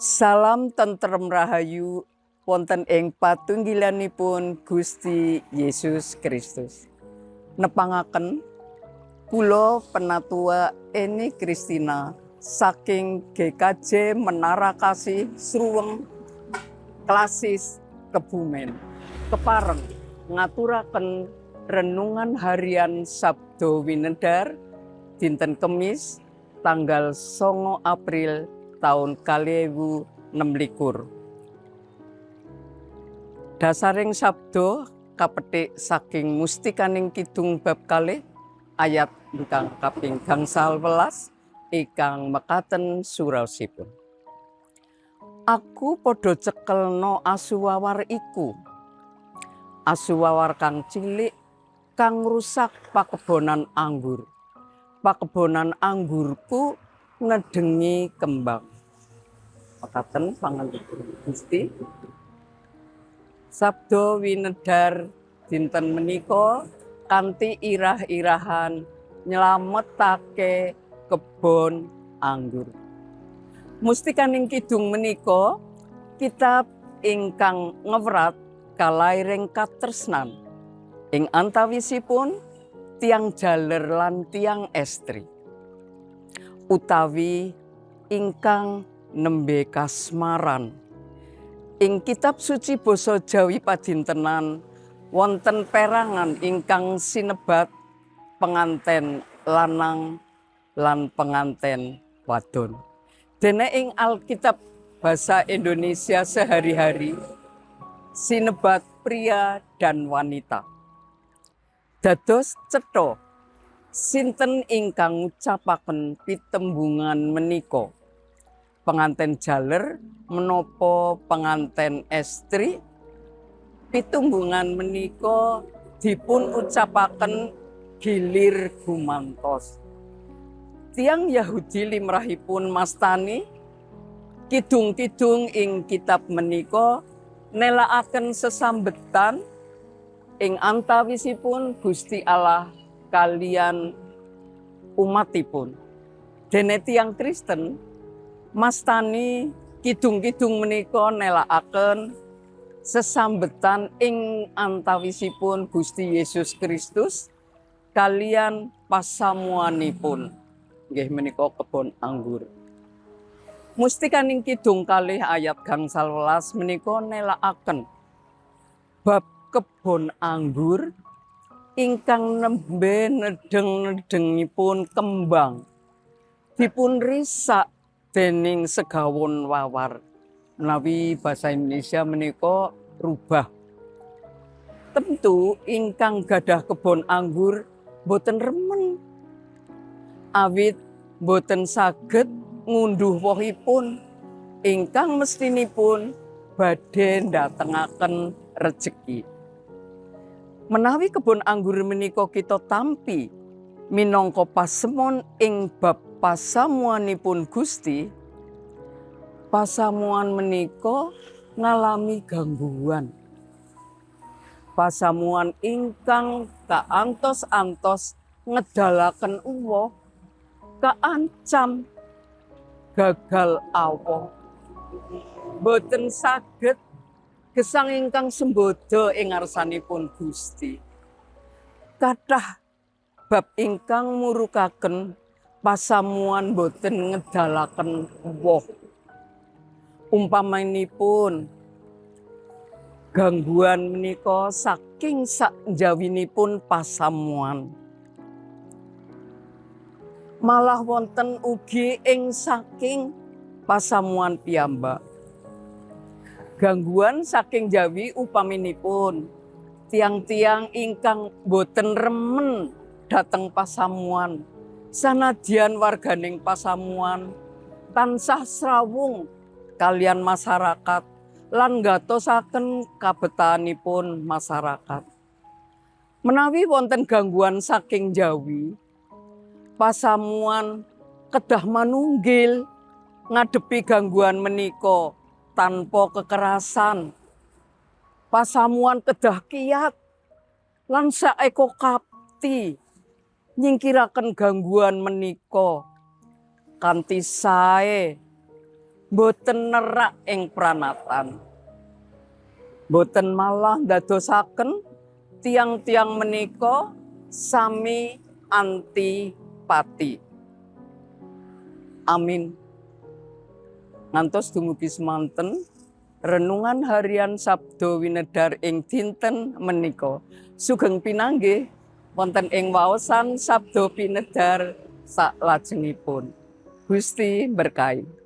Salam tentrem rahayu wonten ing patunggilanipun Gusti Yesus Kristus. Nepangaken kula Penatua Eni Kristina saking GKJ Menara Kasih Sruweng Klasis Kebumen kepareng ngaturaken renungan harian Sabdo Winedar dinten Kemis tanggal 9 April tahun 2026. Dasaring sabdo kapetik saking Mustikaning Kidung bab kalih ayat ingkang kaping gangsal welas ingkang mekaten suraosipun. Aku padha cekelno asu wawar iku. Asu wawar kang cilik kang rusak pakebonan anggur. Pakebonan anggurku ngedengi kembang. Mekaten pangandikan Gusti. Sabdo winedar dinten menika kanthi irah-irahan nyelametake kebon anggur. Mustikaning Kidung menika kitab ingkang ngewrat kalairing katresnan ing antawisipun tiang jaler lan tiang estri utawi ingkang nembe kasmaran. Ing kitab suci basa Jawi padintenan wonten perangan ingkang sinebat penganten lanang lan penganten wadon. Dene ing Alkitab Basa Indonesia sehari-hari sinebat pria dan wanita. Dados cetha sinten ingkang ngucapaken pitembungan menika? Penganten jaler menapa penganten estri? Pitembungan menika dipun ucapaken gilir gumantos. Tiang Yahudi limrahipun mastani kidung-kidung ing kitab menika nelakaken sesambetan ing antawisipun Gusti Allah kaliyan umatipun. Dene tiang Kristen mastani kidung-kidung menika nelakaken sesambetan ing antawisipun Gusti Yesus Kristus kaliyan pasamuanipun nggih menika kebon anggur. Mustikaning Kidung kalih ayat gangsal welas menika nelakaken bab kebon anggur ingkang nembe nedeng-nedengipun kembang dipun risak dening segawon wawar. Menawi basa Indonesia menika rubah. Tentu ingkang gadah kebon anggur boten remen. Awit boten saged ngunduh wohipun ingkang mestinipun badhe ndatengaken rejeki. Menawi kebon anggur menika kita tampi minangka pasemon ing bab pasamuanipun Gusti, pasamuan menika ngalami gangguan. Pasamuan ingkang kaantos-antos ngedalaken uwoh, kaancam gagal awoh. Boten saged gesang ingkang sembodo ing ngarsanipun Gusti. Kathah bab ingkang murukaken pasamuan boten ngedalaken woh. Umpamanipun gangguan menika saking sakjawinipun pasamuan. Malah wonten ugi ing saking pasamuan piyambak. Gangguan saking jawi upaminipun tiang-tiang ingkang boten remen dhateng pasamuan. Sanadyan warganing pasamuan tansah srawung kalian masyarakat lan ngatosaken kabetahanipun masyarakat. Menawi wonten gangguan saking jawi, pasamuan kedah manunggil ngadepi gangguan menika tanpa kekerasan. Pasamuan kedah kiyat lan saeko kapti nyingkiraken gangguan menika kanthi sae boten nerak ing pranatan. Boten malah ndadosaken tiang-tiang menika sami antipati. Amin. Ngantos dumugi semanten renungan harian Sabdo Winedar ing dinten menika. Sugeng pinanggih wonten ing waosan Sabdo Winedar salajengipun. Gusti berkahi.